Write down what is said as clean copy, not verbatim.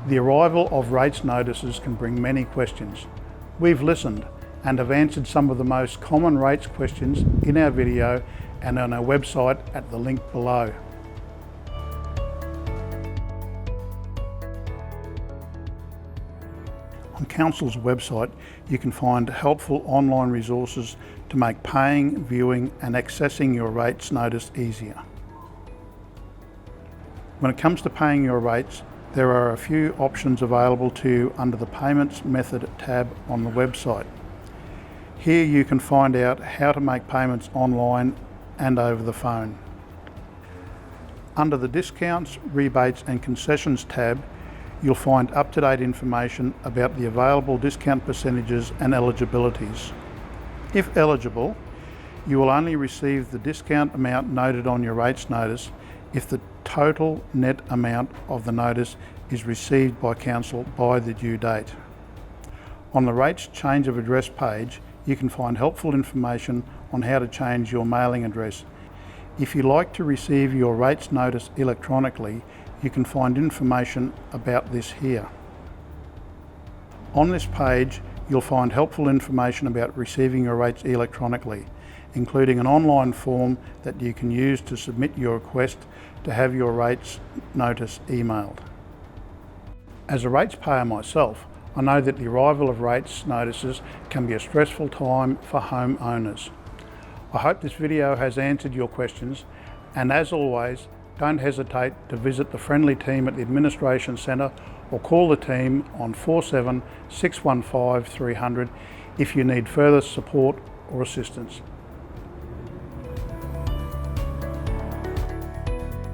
The arrival of rates notices can bring many questions. We've listened and have answered some of the most common rates questions in our video and on our website at the link below. On Council's website, you can find helpful online resources to make paying, viewing and accessing your rates notice easier. When it comes to paying your rates, there are a few options available to you under the Payments Method tab on the website. Here you can find out how to make payments online and over the phone. Under the Discounts, Rebates and Concessions tab, you'll find up-to-date information about the available discount percentages and eligibilities. If eligible, you will only receive the discount amount noted on your rates notice if the total net amount of the notice is received by Council by the due date. On the Rates Change of Address page, you can find helpful information on how to change your mailing address. If you like to receive your rates notice electronically, you can find information about this here. On this page, you'll find helpful information about receiving your rates electronically, including an online form that you can use to submit your request to have your rates notice emailed. As a rates payer myself, I know that the arrival of rates notices can be a stressful time for homeowners. I hope this video has answered your questions, and as always, don't hesitate to visit the friendly team at the Administration Centre or call the team on 47 615 300 if you need further support or assistance.